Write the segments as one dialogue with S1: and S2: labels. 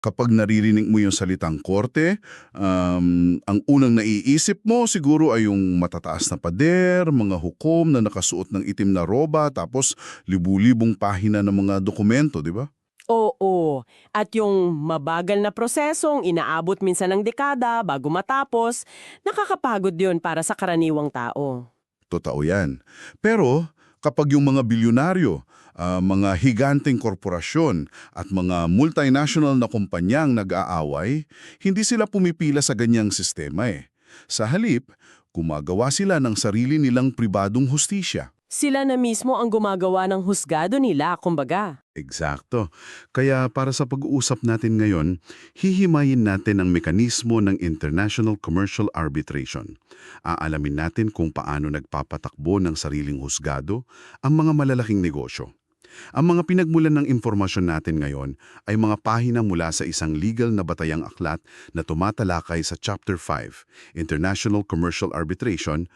S1: Kapag naririnig mo yung salitang korte, ang unang naiisip mo siguro ay yung matataas na pader, mga hukom na nakasuot ng itim na roba, tapos libu-libong pahina ng mga dokumento, di ba?
S2: Oo. At yung mabagal na prosesong inaabot minsan ng dekada bago matapos, nakakapagod yun para sa karaniwang tao.
S1: Totoo yan. Pero kapag yung mga bilyonaryo, mga higanteng korporasyon at mga multinational na kumpanyang nag-aaway, hindi sila pumipila sa ganyang sistema eh. Sa halip, gumagawa sila ng sarili nilang pribadong hustisya.
S2: Sila na mismo ang gumagawa ng husgado nila, kumbaga.
S1: Eksakto. Kaya para sa pag-uusap natin ngayon, hihimayin natin ang mekanismo ng International Commercial Arbitration. Aalamin natin kung paano nagpapatakbo ng sariling husgado ang mga malalaking negosyo. Ang mga pinagmulan ng impormasyon natin ngayon ay mga pahina mula sa isang legal na batayang aklat na tumatalakay sa Chapter 5, International Commercial Arbitration,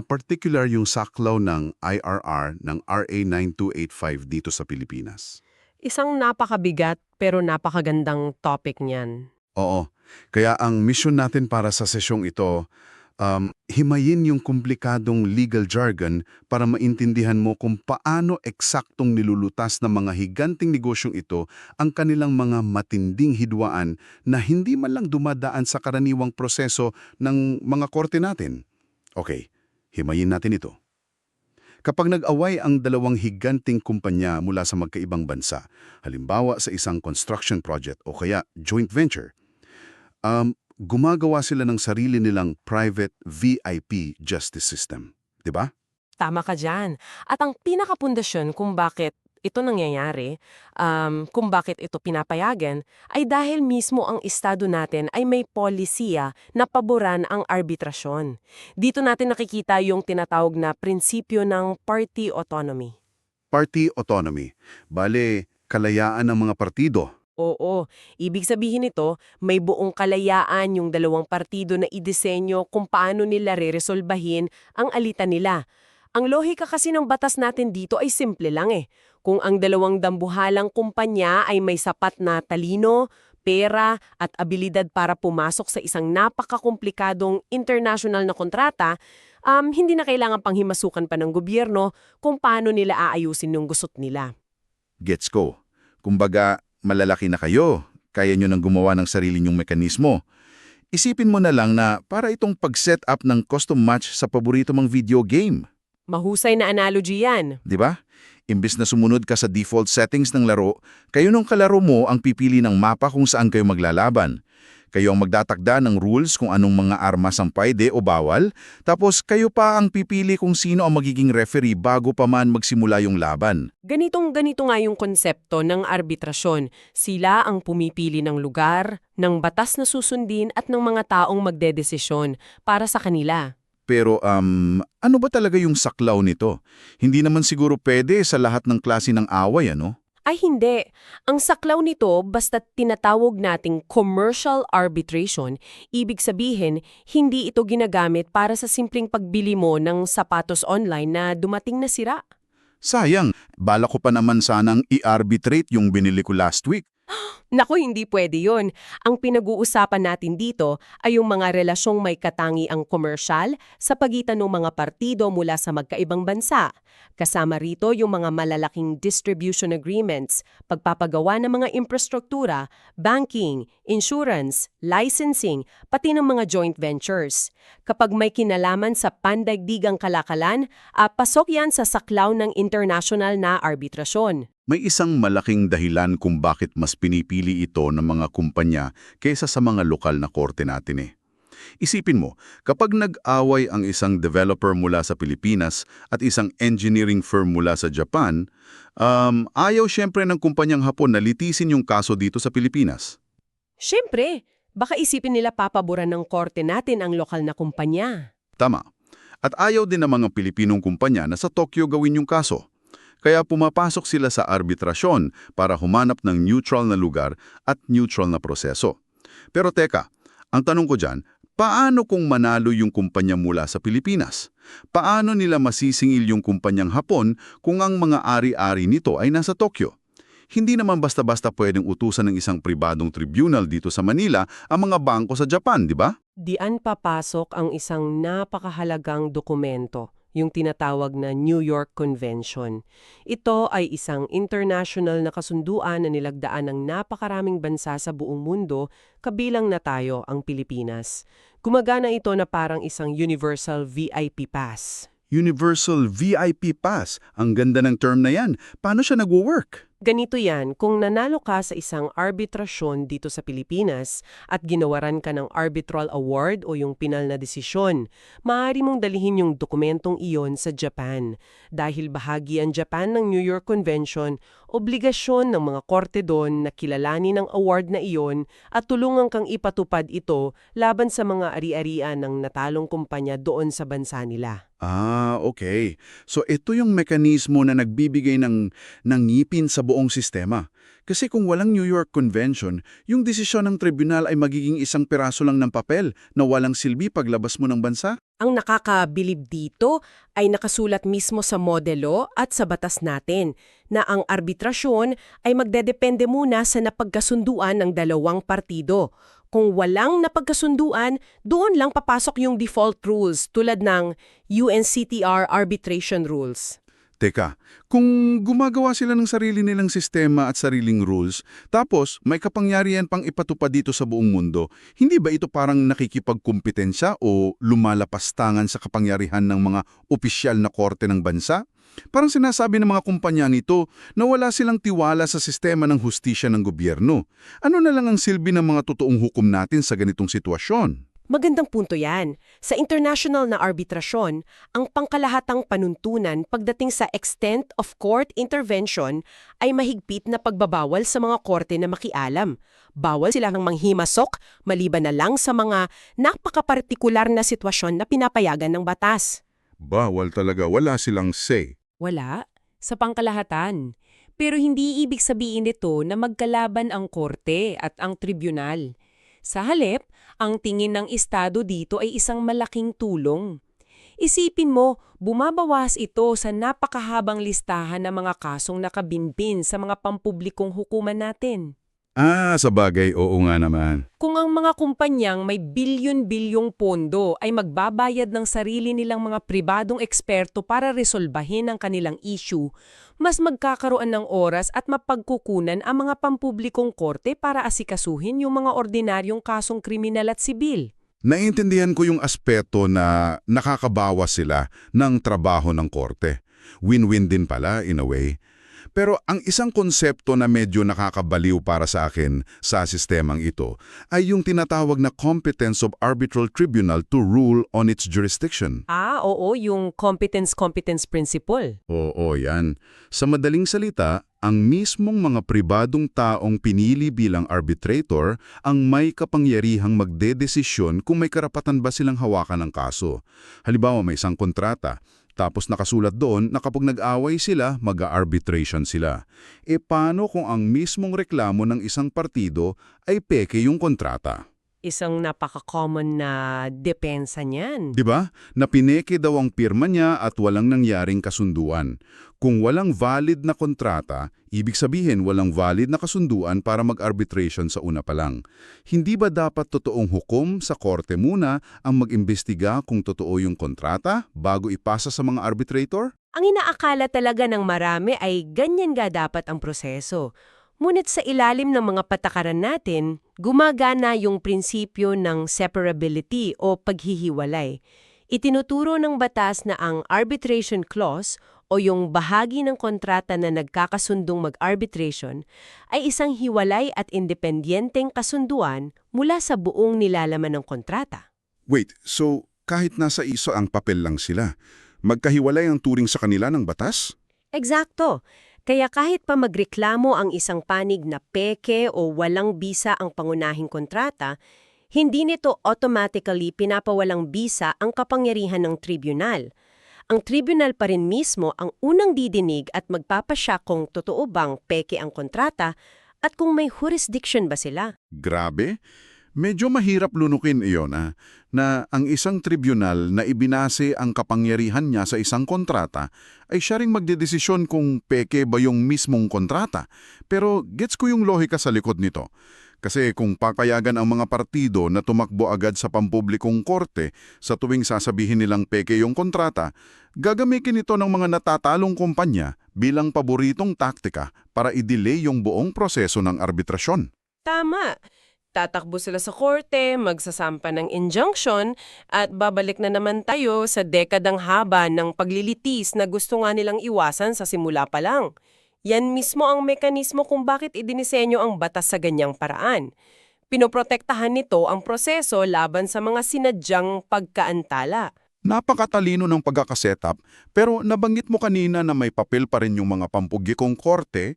S1: particular yung saklaw ng IRR ng RA 9285 dito sa Pilipinas.
S2: Isang napakabigat pero napakagandang topic niyan.
S1: Oo, kaya ang mission natin para sa sesyong ito, himayin yung komplikadong legal jargon para maintindihan mo kung paano eksaktong nilulutas ng mga higanting negosyong ito ang kanilang mga matinding hidwaan na hindi man lang dumadaan sa karaniwang proseso ng mga korte natin. Okay, himayin natin ito. Kapag nag-away ang dalawang higanting kumpanya mula sa magkaibang bansa, halimbawa sa isang construction project o kaya joint venture, gumagawa sila ng sarili nilang private VIP justice system. 'Di ba?
S2: Tama ka dyan. At ang pinakapundasyon kung bakit ito nangyayari, kung bakit ito pinapayagan, ay dahil mismo ang estado natin ay may polisiya na paboran ang arbitrasyon. Dito natin nakikita yung tinatawag na prinsipyo ng party autonomy.
S1: Party autonomy. Bale, kalayaan ng mga partido.
S2: Oo, ibig sabihin nito, may buong kalayaan yung dalawang partido na idisenyo kung paano nila reresolbahin ang alitan nila. Ang lohika kasi ng batas natin dito ay simple lang eh. Kung ang dalawang dambuhalang kumpanya ay may sapat na talino, pera at abilidad para pumasok sa isang napakakomplikadong international na kontrata, hindi na kailangan panghimasukan pa ng gobyerno kung paano nila aayusin yung gusot nila.
S1: Gets ko. Kumbaga, malalaki na kayo. Kaya nyo nang gumawa ng sarili nyong mekanismo. Isipin mo na lang na para itong pag-set up ng custom match sa paborito mong video game.
S2: Mahusay na analogy yan.
S1: Di ba? Imbis na sumunod ka sa default settings ng laro, kayo nung kalaro mo ang pipili ng mapa kung saan kayo maglalaban. Kayo ang magtatakda ng rules kung anong mga armas ang pwede o bawal, tapos kayo pa ang pipili kung sino ang magiging referee bago pa man magsimula yung laban.
S2: Ganito nga yung konsepto ng arbitrasyon. Sila ang pumipili ng lugar, ng batas na susundin at ng mga taong magdedesisyon para sa kanila.
S1: Pero ano ba talaga yung saklaw nito? Hindi naman siguro pwede sa lahat ng klase ng away, ano?
S2: Ay hindi. Ang saklaw nito basta tinatawag nating commercial arbitration, ibig sabihin hindi ito ginagamit para sa simpleng pagbili mo ng sapatos online na dumating na sira.
S1: Sayang, bala ko pa naman sanang i-arbitrate yung binili ko last week.
S2: Naku, hindi pwede yun. Ang pinag-uusapan natin dito ay yung mga relasyong may katangiang komersyal sa pagitan ng mga partido mula sa magkaibang bansa. Kasama rito yung mga malalaking distribution agreements, pagpapagawa ng mga infrastruktura, banking, insurance, licensing, pati ng mga joint ventures. Kapag may kinalaman sa pandaigdigang kalakalan, pasok yan sa saklaw ng international na arbitrasyon.
S1: May isang malaking dahilan kung bakit mas pinipili ito ng mga kumpanya kaysa sa mga lokal na korte natin eh. Isipin mo, kapag nag-away ang isang developer mula sa Pilipinas at isang engineering firm mula sa Japan, ayaw syempre ng kumpanyang Hapon na litisin yung kaso dito sa Pilipinas.
S2: Siyempre, baka isipin nila papaboran ng korte natin ang lokal na kumpanya.
S1: Tama. At ayaw din ng mga Pilipinong kumpanya na sa Tokyo gawin yung kaso. Kaya pumapasok sila sa arbitrasyon para humanap ng neutral na lugar at neutral na proseso. Pero teka, ang tanong ko dyan, paano kung manalo yung kumpanya mula sa Pilipinas? Paano nila masisingil yung kumpanyang Hapon kung ang mga ari-ari nito ay nasa Tokyo? hindi naman basta-basta pwedeng utusan ng isang pribadong tribunal dito sa Manila ang mga bangko sa Japan, di ba?
S2: Diyan papasok ang isang napakahalagang dokumento, yung tinatawag na New York Convention. Ito ay isang international na kasunduan na nilagdaan ng napakaraming bansa sa buong mundo, kabilang na tayo, ang Pilipinas. Gumagana ito na parang isang Universal VIP Pass.
S1: Universal VIP Pass. Ang ganda ng term na yan. Paano siya nagwo-work?
S2: Ganito yan, kung nanalo ka sa isang arbitrasyon dito sa Pilipinas at ginawaran ka ng arbitral award o yung pinal na desisyon, maaari mong dalhin yung dokumentong iyon sa Japan. Dahil bahagi ang Japan ng New York Convention, obligasyon ng mga korte doon na kilalanin ang award na iyon at tulungan kang ipatupad ito laban sa mga ari-arian ng natalong kumpanya doon sa bansa nila.
S1: Okay. So ito yung mekanismo na nagbibigay ng ngipin sa buong sistema. Kasi kung walang New York Convention, yung desisyon ng tribunal ay magiging isang piraso lang ng papel na walang silbi paglabas mo ng bansa?
S2: Ang nakakabilib dito ay nakasulat mismo sa modelo at sa batas natin na ang arbitrasyon ay magdedepende muna sa napagkasunduan ng dalawang partido. Kung walang napagkasunduan, doon lang papasok yung default rules tulad ng UNCTR arbitration rules.
S1: Teka, kung gumagawa sila ng sarili nilang sistema at sariling rules, tapos may kapangyarihan pang ipatupad dito sa buong mundo, hindi ba ito parang nakikipagkumpetensya o lumalapastangan sa kapangyarihan ng mga opisyal na korte ng bansa? Parang sinasabi ng mga kumpanyang ito na wala silang tiwala sa sistema ng hustisya ng gobyerno. Ano na lang ang silbi ng mga totoong hukom natin sa ganitong sitwasyon?
S2: Magandang punto yan. Sa international na arbitrasyon, ang pangkalahatang panuntunan pagdating sa extent of court intervention ay mahigpit na pagbabawal sa mga korte na makialam. Bawal silang manghimasok maliban na lang sa mga napakapartikular na sitwasyon na pinapayagan ng batas.
S1: Bawal talaga, wala silang say.
S3: Wala, sa pangkalahatan. Pero hindi ibig sabihin nito na magkalaban ang korte at ang tribunal. Sa halip, ang tingin ng Estado dito ay isang malaking tulong. Isipin mo, bumabawas ito sa napakahabang listahan ng mga kasong nakabinbin sa mga pampublikong hukuman natin.
S1: Sabagay, oo nga naman.
S3: Kung ang mga kumpanyang may bilyon-bilyong pondo ay magbabayad ng sarili nilang mga pribadong eksperto para resolbahin ang kanilang issue, mas magkakaroon ng oras at mapagkukunan ang mga pampublikong korte para asikasuhin yung mga ordinaryong kasong kriminal at sibil.
S1: Naiintindihan ko yung aspeto na nakakabawas sila ng trabaho ng korte. Win-win din pala, in a way. Pero ang isang konsepto na medyo nakakabaliw para sa akin sa sistemang ito ay yung tinatawag na competence of arbitral tribunal to rule on its jurisdiction.
S2: Oo, yung competence principle.
S1: Oo, yan. Sa madaling salita, ang mismong mga pribadong taong pinili bilang arbitrator ang may kapangyarihang magdedesisyon kung may karapatan ba silang hawakan ng kaso. Halimbawa, may isang kontrata. Tapos nakasulat doon na kapag nag-away sila, mag-arbitration sila. Paano kung ang mismong reklamo ng isang partido ay peke yung kontrata?
S2: Isang napaka-common na depensa niyan.
S1: Diba? Na pineke daw ang pirma niya at walang nangyaring kasunduan. Kung walang valid na kontrata, ibig sabihin walang valid na kasunduan para mag-arbitration sa una pa lang. Hindi ba dapat totoong hukom sa korte muna ang mag-imbestiga kung totoo yung kontrata bago ipasa sa mga arbitrator?
S2: Ang inaakala talaga ng marami ay ganyan nga dapat ang proseso. Ngunit sa ilalim ng mga patakaran natin, gumagana yung prinsipyo ng separability o paghihiwalay. Itinuturo ng batas na ang arbitration clause o yung bahagi ng kontrata na nagkakasundong mag-arbitration ay isang hiwalay at independyenteng kasunduan mula sa buong nilalaman ng kontrata.
S1: Wait, so kahit nasa iso ang papel lang sila, magkahiwalay ang turing sa kanila ng batas?
S2: Eksakto. Kaya kahit pa magreklamo ang isang panig na peke o walang bisa ang pangunahing kontrata, hindi nito automatically pinapawalang bisa ang kapangyarihan ng tribunal. Ang tribunal pa rin mismo ang unang didinig at magpapasya kung totoo bang peke ang kontrata at kung may jurisdiction ba sila.
S1: Grabe. Medyo mahirap lunukin iyon na ang isang tribunal na ibinase ang kapangyarihan niya sa isang kontrata ay siya ring magdedesisyon kung peke ba yung mismong kontrata. Pero gets ko yung lohika sa likod nito. Kasi kung papayagan ang mga partido na tumakbo agad sa pampublikong korte sa tuwing sasabihin nilang peke yung kontrata, gagamitin ito ng mga natatalong kumpanya bilang paboritong taktika para i-delay yung buong proseso ng arbitrasyon.
S2: Tama. Tatakbo sila sa korte, magsasampa ng injunction, at babalik na naman tayo sa dekadang haba ng paglilitis na gusto nga nilang iwasan sa simula pa lang. Yan mismo ang mekanismo kung bakit idinisenyo ang batas sa ganyang paraan. Pinoprotektahan nito ang proseso laban sa mga sinadyang pagkaantala.
S1: Napakatalino ng pagkakasetup, pero nabanggit mo kanina na may papel pa rin yung mga pampugikong korte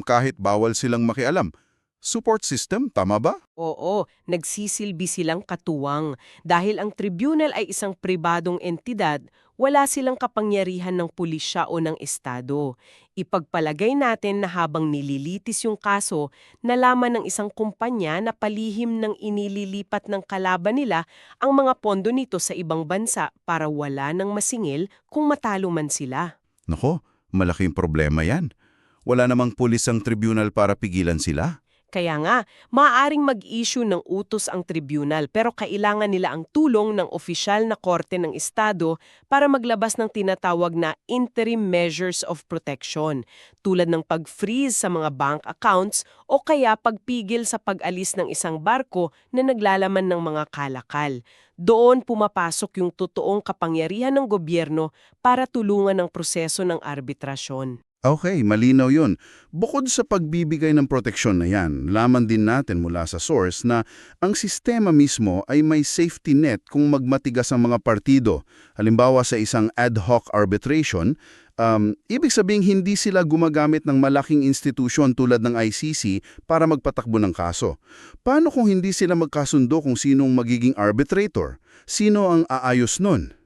S1: kahit bawal silang makialam. Support system, tama ba?
S2: Oo, nagsisilbi silang katuwang. Dahil ang tribunal ay isang pribadong entidad, wala silang kapangyarihan ng pulisya o ng estado. Ipagpalagay natin na habang nililitis yung kaso, nalaman ng isang kumpanya na palihim ng inililipat ng kalaban nila ang mga pondo nito sa ibang bansa para wala nang masingil kung matalo man sila.
S1: Nako, malaking problema yan. Wala namang pulis ang tribunal para pigilan sila.
S2: Kaya nga, maaaring mag-issue ng utos ang tribunal pero kailangan nila ang tulong ng opisyal na korte ng estado para maglabas ng tinatawag na interim measures of protection, tulad ng pag-freeze sa mga bank accounts o kaya pagpigil sa pag-alis ng isang barko na naglalaman ng mga kalakal. Doon pumapasok yung totoong kapangyarihan ng gobyerno para tulungan ang proseso ng arbitrasyon.
S1: Okay, malinaw yun. Bukod sa pagbibigay ng proteksyon na yan, laman din natin mula sa source na ang sistema mismo ay may safety net kung magmatigas ang mga partido. Halimbawa sa isang ad hoc arbitration, ibig sabihin hindi sila gumagamit ng malaking institusyon tulad ng ICC para magpatakbo ng kaso. Paano kung hindi sila magkasundo kung sinong magiging arbitrator? Sino ang aayos nun?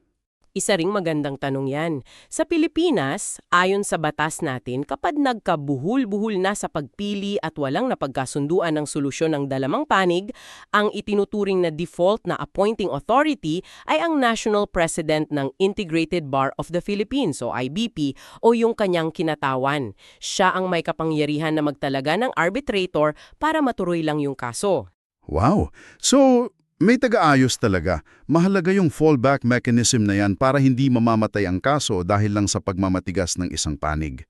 S2: Isa ring magandang tanong yan. Sa Pilipinas, ayon sa batas natin, kapag nagkabuhul-buhul na sa pagpili at walang napagkasunduan ng solusyon ng dalamang panig, ang itinuturing na default na appointing authority ay ang National President ng Integrated Bar of the Philippines o IBP o yung kanyang kinatawan. Siya ang may kapangyarihan na magtalaga ng arbitrator para matuloy lang yung kaso.
S1: Wow! So, may taga-ayos talaga. Mahalaga yung fallback mechanism na yan para hindi mamamatay ang kaso dahil lang sa pagmamatigas ng isang panig.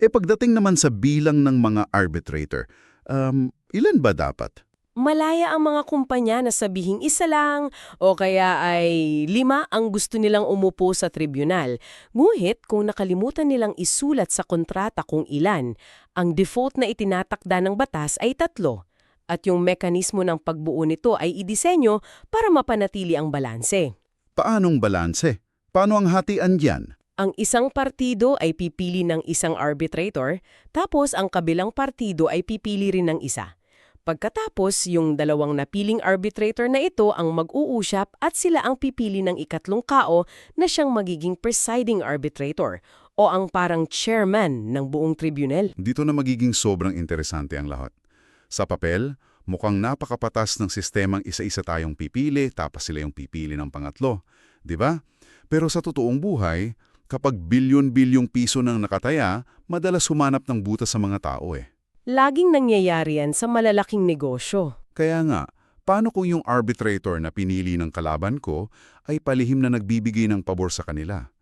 S1: Pagdating naman sa bilang ng mga arbitrator, ilan ba dapat?
S2: Malaya ang mga kumpanya na sabihing isa lang o kaya ay 5 ang gusto nilang umupo sa tribunal. Nguhit kung nakalimutan nilang isulat sa kontrata kung ilan, ang default na itinatakda ng batas ay 3. At yung mekanismo ng pagbuo nito ay idisenyo para mapanatili ang balanse.
S1: Paanong balanse? Paano ang hatian diyan?
S2: Ang isang partido ay pipili ng isang arbitrator, tapos ang kabilang partido ay pipili rin ng isa. Pagkatapos, yung dalawang napiling arbitrator na ito ang mag-uusap at sila ang pipili ng ikatlong kao na siyang magiging presiding arbitrator o ang parang chairman ng buong tribunal.
S1: Dito na magiging sobrang interesante ang lahat. Sa papel, mukhang napakapatas ng sistemang isa-isa tayong pipili tapos sila yung pipili ng pangatlo. Di ba? Pero sa totoong buhay, kapag bilyon-bilyong piso nang nakataya, madalas humanap ng butas sa mga tao
S2: Laging nangyayari yan sa malalaking negosyo.
S1: Kaya nga, paano kung yung arbitrator na pinili ng kalaban ko ay palihim na nagbibigay ng pabor sa kanila?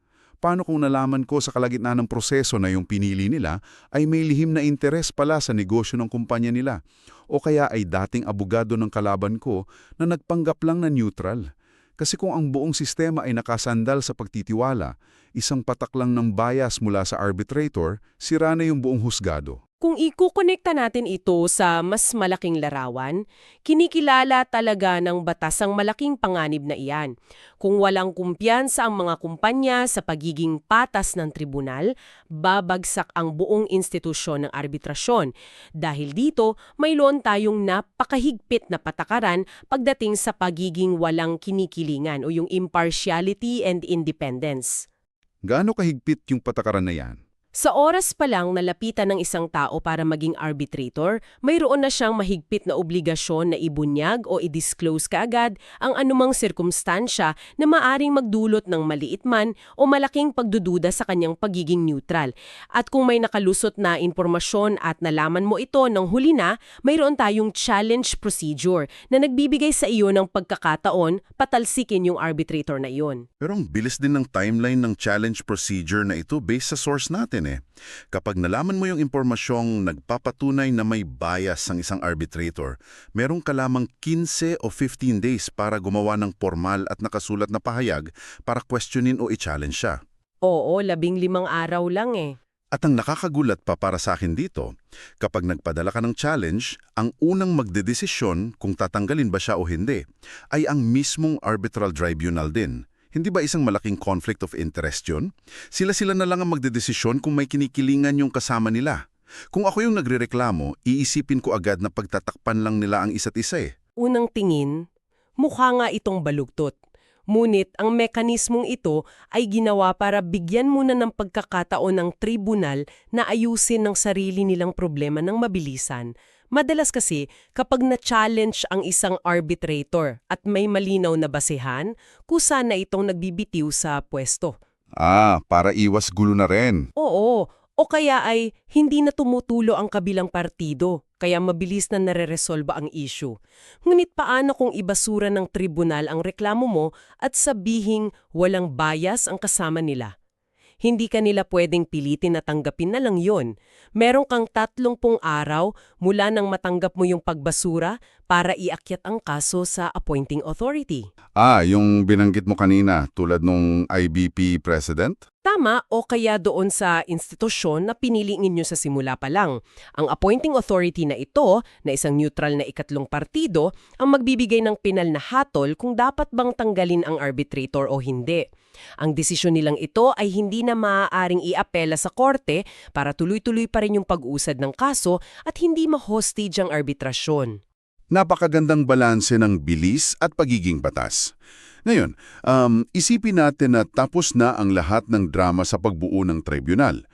S1: Paano kung nalaman ko sa kalagitnaan ng proseso na yung pinili nila ay may lihim na interes pala sa negosyo ng kumpanya nila? O kaya ay dating abogado ng kalaban ko na nagpanggap lang na neutral? Kasi kung ang buong sistema ay nakasandal sa pagtitiwala, isang patak lang ng bias mula sa arbitrator, sira na yung buong husgado.
S2: Kung ikukonekta natin ito sa mas malaking larawan, kinikilala talaga ng batas ang malaking panganib na iyan. Kung walang kumpiyansa ang mga kumpanya sa pagiging patas ng tribunal, babagsak ang buong institusyon ng arbitrasyon. Dahil dito, mayroon tayong napakahigpit na patakaran pagdating sa pagiging walang kinikilingan o yung impartiality and independence.
S1: Gaano kahigpit yung patakaran na yan?
S2: Sa oras pa lang nalapitan ng isang tao para maging arbitrator, mayroon na siyang mahigpit na obligasyon na ibunyag o i-disclose kaagad ang anumang sirkumstansya na maaring magdulot ng maliit man o malaking pagdududa sa kanyang pagiging neutral. At kung may nakalusot na impormasyon at nalaman mo ito ng huli na, mayroon tayong challenge procedure na nagbibigay sa iyo ng pagkakataon patalsikin yung arbitrator na iyon.
S1: Pero ang bilis din ng timeline ng challenge procedure na ito based sa source natin eh. Kapag nalaman mo yung impormasyong nagpapatunay na may bias ang isang arbitrator, meron ka lamang 15 o 15 days para gumawa ng formal at nakasulat na pahayag para questionin o i-challenge siya.
S2: Oo, 15 araw lang eh.
S1: At ang nakakagulat pa para sa akin dito, kapag nagpadala ka ng challenge, ang unang magdedesisyon kung tatanggalin ba siya o hindi, ay ang mismong arbitral tribunal din. Hindi ba isang malaking conflict of interest yun? Sila-sila na lang ang magdedesisyon kung may kinikilingan yung kasama nila. Kung ako yung nagrereklamo, iisipin ko agad na pagtatakpan lang nila ang isa't isa eh.
S2: Unang tingin, mukha nga itong balugtot. Ngunit ang mekanismong ito ay ginawa para bigyan muna ng pagkakataon ng tribunal na ayusin ng sarili nilang problema ng mabilisan. Madalas kasi, kapag na-challenge ang isang arbitrator at may malinaw na basehan, kusa na itong nagbibitiw sa pwesto.
S1: Para iwas gulo na rin.
S2: Oo, o kaya ay hindi na tumutulo ang kabilang partido, kaya mabilis na nare-resolba ang issue. Ngunit paano kung ibasura ng tribunal ang reklamo mo at sabihing walang bias ang kasama nila? Hindi ka nila pwedeng pilitin na tanggapin na lang yon. Meron kang 30 araw mula nang matanggap mo yung pagbasura para iakyat ang kaso sa appointing authority.
S1: Yung binanggit mo kanina tulad nung IBP president?
S2: Tama, o kaya doon sa institusyon na pinili ninyo sa simula pa lang. Ang appointing authority na ito, na isang neutral na ikatlong partido, ang magbibigay ng pinal na hatol kung dapat bang tanggalin ang arbitrator o hindi. Ang desisyon nilang ito ay hindi na maaaring iapela sa korte para tuloy-tuloy pa rin yung pag-usad ng kaso at hindi ma-hostage ang arbitrasyon.
S1: Napakagandang balanse ng bilis at pagiging batas. Ngayon, isipin natin na tapos na ang lahat ng drama sa pagbuo ng tribunal.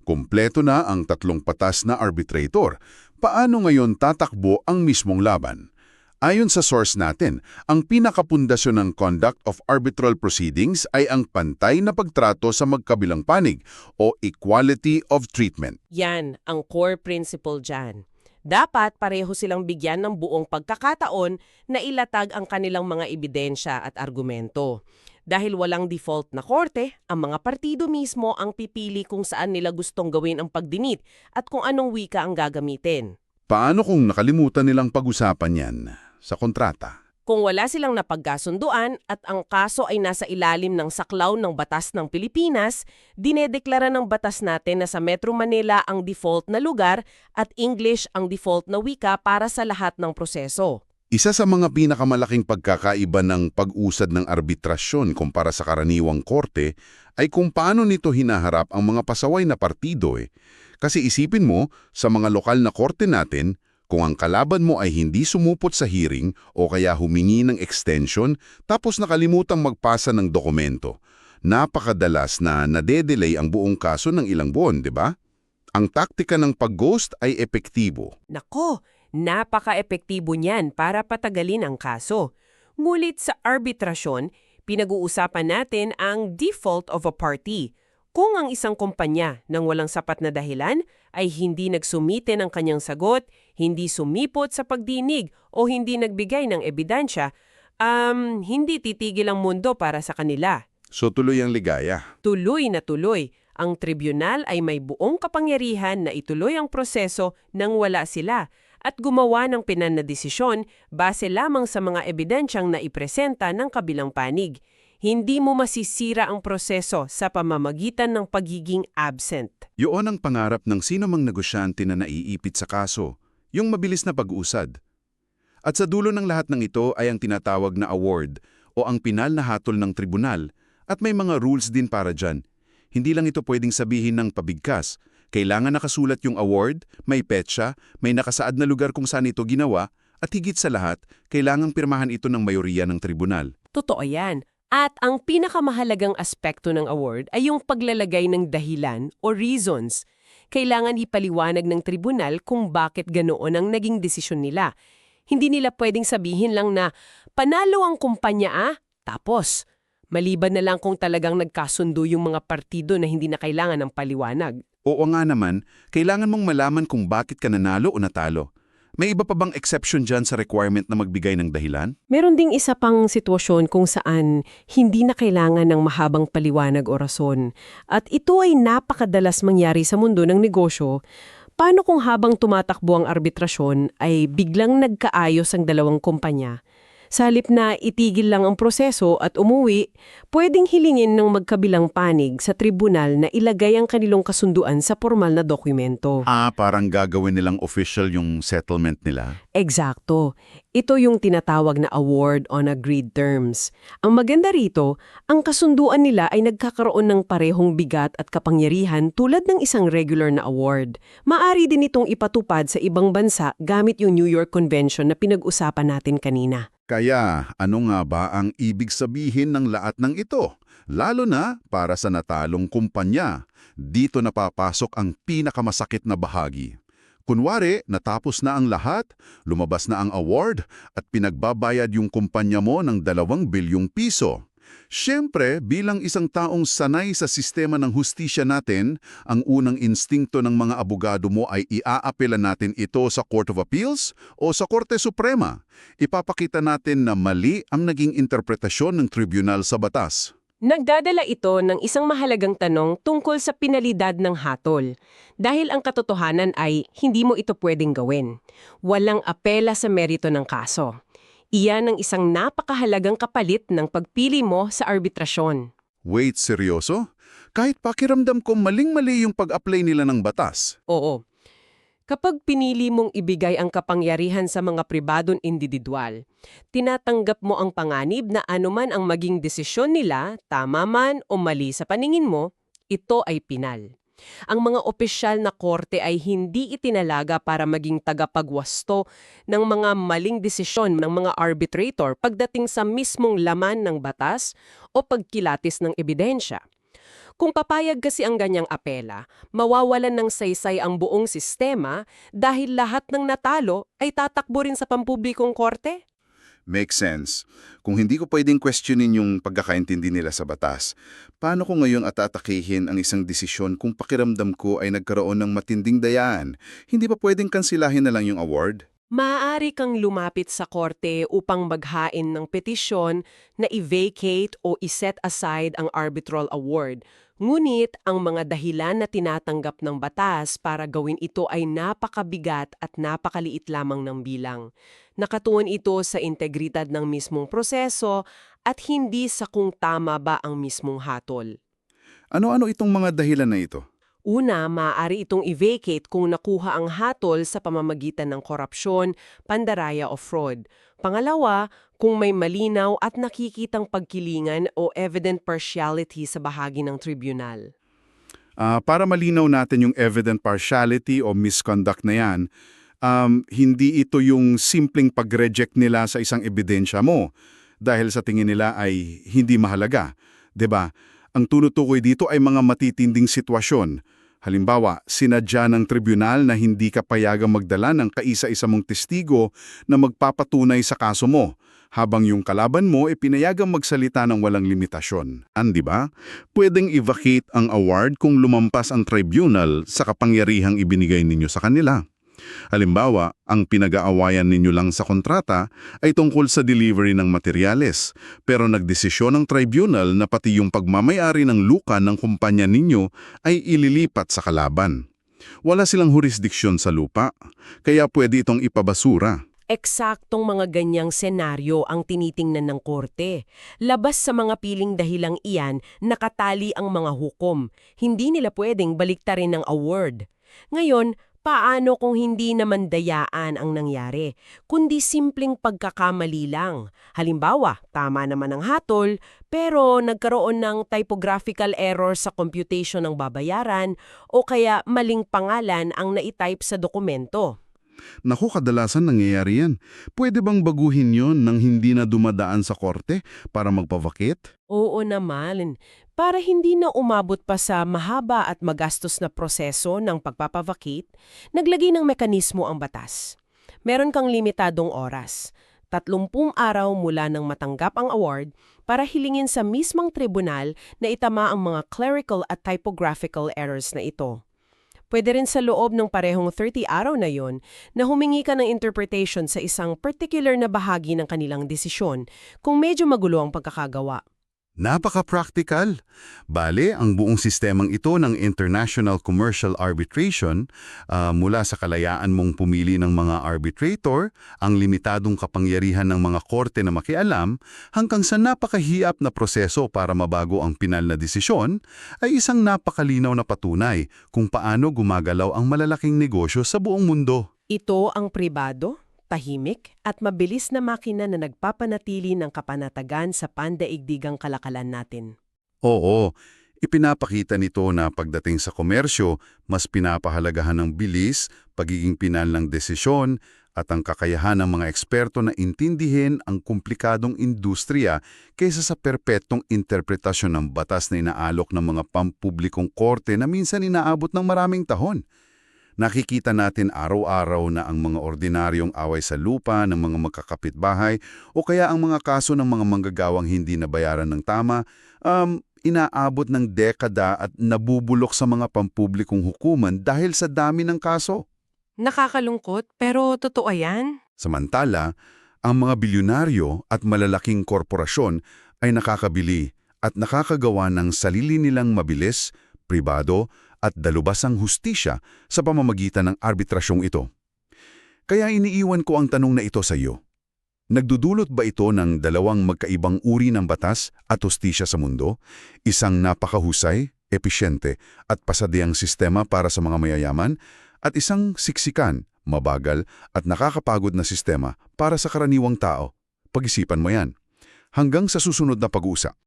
S1: Kumpleto na ang 3 patas na arbitrator. Paano ngayon tatakbo ang mismong laban? Ayon sa source natin, ang pinakapundasyon ng conduct of arbitral proceedings ay ang pantay na pagtrato sa magkabilang panig o equality of treatment.
S2: Yan ang core principle dyan. Dapat pareho silang bigyan ng buong pagkakataon na ilatag ang kanilang mga ebidensya at argumento. Dahil walang default na korte, ang mga partido mismo ang pipili kung saan nila gustong gawin ang pagdinit at kung anong wika ang gagamitin.
S1: Paano kung nakalimutan nilang pag-usapan yan sa kontrata?
S2: Kung wala silang napagkasunduan at ang kaso ay nasa ilalim ng saklaw ng batas ng Pilipinas, dinedeklara ng batas natin na sa Metro Manila ang default na lugar at English ang default na wika para sa lahat ng proseso.
S1: Isa sa mga pinakamalaking pagkakaiba ng pag-usad ng arbitrasyon kumpara sa karaniwang korte ay kung paano nito hinaharap ang mga pasaway na partido eh. Kasi isipin mo, sa mga lokal na korte natin, kung ang kalaban mo ay hindi sumupot sa hearing o kaya humingi ng extension tapos nakalimutang magpasa ng dokumento, napakadalas na nade-delay ang buong kaso ng ilang buwan, di ba? Ang taktika ng pag-ghost ay epektibo.
S2: Nako, napaka-epektibo niyan para patagalin ang kaso. Ngulit sa arbitrasyon, pinag-uusapan natin ang default of a party. Kung ang isang kumpanya nang walang sapat na dahilan ay hindi nagsumite ng kanyang sagot, hindi sumipot sa pagdinig o hindi nagbigay ng ebidensya, hindi titigil ang mundo para sa kanila.
S1: So tuloy ang ligaya.
S2: Tuloy na tuloy. Ang tribunal ay may buong kapangyarihan na ituloy ang proseso nang wala sila at gumawa ng pinanadesisyon base lamang sa mga ebidensyang naipresenta ng kabilang panig. Hindi mo masisira ang proseso sa pamamagitan ng pagiging absent.
S1: Yun ang pangarap ng sinumang negosyante na naiipit sa kaso, yung mabilis na pag-usad. At sa dulo ng lahat ng ito ay ang tinatawag na award o ang pinal na hatol ng tribunal at may mga rules din para dyan. Hindi lang ito pwedeng sabihin ng pabigkas. Kailangan nakasulat yung award, may petsa, may nakasaad na lugar kung saan ito ginawa at higit sa lahat, kailangang pirmahan ito ng mayoriya ng tribunal.
S2: Totoo yan. At ang pinakamahalagang aspekto ng award ay yung paglalagay ng dahilan o reasons. Kailangan ipaliwanag ng tribunal kung bakit ganoon ang naging desisyon nila. Hindi nila pwedeng sabihin lang na panalo ang kumpanya tapos. Maliban na lang kung talagang nagkasundo yung mga partido na hindi na kailangan ng paliwanag.
S1: Oo nga naman, kailangan mong malaman kung bakit ka nanalo o natalo. May iba pa bang exception dyan sa requirement na magbigay ng dahilan?
S2: Meron ding isa pang sitwasyon kung saan hindi na kailangan ng mahabang paliwanag o rason. At ito ay napakadalas mangyari sa mundo ng negosyo. Paano kung habang tumatakbo ang arbitrasyon ay biglang nagkaayos ang dalawang kumpanya? Sa halip na itigil lang ang proseso at umuwi, pwedeng hilingin ng magkabilang panig sa tribunal na ilagay ang kanilang kasunduan sa formal na dokumento.
S1: Parang gagawin nilang official yung settlement nila.
S2: Eksakto. Ito yung tinatawag na award on agreed terms. Ang maganda rito, ang kasunduan nila ay nagkakaroon ng parehong bigat at kapangyarihan tulad ng isang regular na award. Maari din itong ipatupad sa ibang bansa gamit yung New York Convention na pinag-usapan natin kanina.
S1: Kaya, ano nga ba ang ibig sabihin ng lahat ng ito? Lalo na para sa natalong kumpanya. Dito napapasok ang pinakamasakit na bahagi. Kunwari, natapos na ang lahat, lumabas na ang award at pinagbabayad yung kumpanya mo ng 2 bilyong piso. Siyempre, bilang isang taong sanay sa sistema ng hustisya natin, ang unang instingto ng mga abogado mo ay iaapela natin ito sa Court of Appeals o sa Korte Suprema. Ipapakita natin na mali ang naging interpretasyon ng tribunal sa batas.
S2: Nagdadala ito ng isang mahalagang tanong tungkol sa pinalidad ng hatol. Dahil ang katotohanan ay hindi mo ito pwedeng gawin. Walang apela sa merito ng kaso. Iyan ang isang napakahalagang kapalit ng pagpili mo sa arbitrasyon.
S1: Wait, seryoso? Kahit pakiramdam ko maling-mali yung pag-apply nila ng batas.
S2: Oo. Kapag pinili mong ibigay ang kapangyarihan sa mga pribadong individual, tinatanggap mo ang panganib na anuman ang maging desisyon nila, tama man o mali sa paningin mo, ito ay pinal. Ang mga opisyal na korte ay hindi itinalaga para maging tagapagwasto ng mga maling desisyon ng mga arbitrator pagdating sa mismong laman ng batas o pagkilatis ng ebidensya. Kung papayag kasi ang ganyang apela, mawawalan ng saysay ang buong sistema dahil lahat ng natalo ay tatakbo rin sa pampublikong korte.
S1: Makes sense. Kung hindi ko pwedeng questionin yung pagkakaintindi nila sa batas, paano ko ngayon atatakihin ang isang desisyon kung pakiramdam ko ay nagkaroon ng matinding dayaan? Hindi ba pwedeng kansilahin na lang yung award?
S2: Maaari kang lumapit sa korte upang maghain ng petisyon na i-vacate o i-set aside ang arbitral award. Ngunit ang mga dahilan na tinatanggap ng batas para gawin ito ay napakabigat at napakaliit lamang ng bilang. Nakatuon ito sa integridad ng mismong proseso at hindi sa kung tama ba ang mismong hatol.
S1: Ano-ano itong mga dahilan na ito?
S2: Una, maaari itong i-vacate kung nakuha ang hatol sa pamamagitan ng korupsyon, pandaraya o fraud. Pangalawa, kung may malinaw at nakikitang pagkilingan o evident partiality sa bahagi ng tribunal.
S1: Para malinaw natin yung evident partiality o misconduct na yan, hindi ito yung simpleng pag-reject nila sa isang ebidensya mo dahil sa tingin nila ay hindi mahalaga. 'Di ba? Ang tunutukoy dito ay mga matitinding sitwasyon. Halimbawa, sinadya ng tribunal na hindi ka payagang magdala ng kaisa-isa mong testigo na magpapatunay sa kaso mo, habang yung kalaban mo ay pinayagang magsalita ng walang limitasyon. Di ba? Pwedeng i-vacate ang award kung lumampas ang tribunal sa kapangyarihang ibinigay ninyo sa kanila. Halimbawa, ang pinag-aawayan ninyo lang sa kontrata ay tungkol sa delivery ng materyales, pero nagdesisyon ng tribunal na pati yung pagmamayari ng luka ng kumpanya ninyo ay ililipat sa kalaban. Wala silang jurisdiksyon sa lupa, kaya pwede itong ipabasura.
S2: Eksaktong mga ganyang senaryo ang tinitingnan ng korte. Labas sa mga piling dahilang iyan, nakatali ang mga hukom. Hindi nila pwedeng baliktarin ng award. Ngayon, paano kung hindi naman dayaan ang nangyari, kundi simpleng pagkakamali lang? Halimbawa, tama naman ang hatol, pero nagkaroon ng typographical error sa computation ng babayaran o kaya maling pangalan ang naitype sa dokumento.
S1: Naku, kadalasan nangyayari yan. Pwede bang baguhin yon nang hindi na dumadaan sa korte para magpavakit?
S2: Oo naman, para hindi na umabot pa sa mahaba at magastos na proseso ng pagpapavakate, naglagay ng mekanismo ang batas. Meron kang limitadong oras, 30 araw mula nang matanggap ang award para hilingin sa mismong tribunal na itama ang mga clerical at typographical errors na ito. Pwede rin sa loob ng parehong 30 araw na yon na humingi ka ng interpretation sa isang particular na bahagi ng kanilang desisyon kung medyo magulo ang pagkakagawa.
S1: Napaka-practical. Bale, ang buong sistemang ito ng International Commercial Arbitration, mula sa kalayaan mong pumili ng mga arbitrator, ang limitadong kapangyarihan ng mga korte na makialam, hanggang sa napakahirap na proseso para mabago ang pinal na desisyon, ay isang napakalinaw na patunay kung paano gumagalaw ang malalaking negosyo sa buong mundo.
S2: Ito ang pribado, tahimik at mabilis na makina na nagpapanatili ng kapanatagan sa pandaigdigang kalakalan natin.
S1: Oo, ipinapakita nito na pagdating sa komersyo, mas pinapahalagahan ng bilis, pagiging pinal ng desisyon, at ang kakayahan ng mga eksperto na intindihin ang komplikadong industriya kaysa sa perpetong interpretasyon ng batas na inaalok ng mga pampublikong korte na minsan inaabot ng maraming tahon. Nakikita natin araw-araw na ang mga ordinaryong away sa lupa ng mga magkakapitbahay o kaya ang mga kaso ng mga manggagawang hindi nabayaran ng tama, inaabot ng dekada at nabubulok sa mga pampublikong hukuman dahil sa dami ng kaso.
S3: Nakakalungkot, pero totoo yan.
S1: Samantala, ang mga bilyonaryo at malalaking korporasyon ay nakakabili at nakakagawa ng sarili nilang mabilis, pribado, at dalubhasang hustisya sa pamamagitan ng arbitrasyong ito. Kaya iniiwan ko ang tanong na ito sa iyo. Nagdudulot ba ito ng dalawang magkaibang uri ng batas at hustisya sa mundo? Isang napakahusay, episyente at pasadiyang sistema para sa mga mayayaman at isang siksikan, mabagal at nakakapagod na sistema para sa karaniwang tao. Pag-isipan mo yan. Hanggang sa susunod na pag-uusap.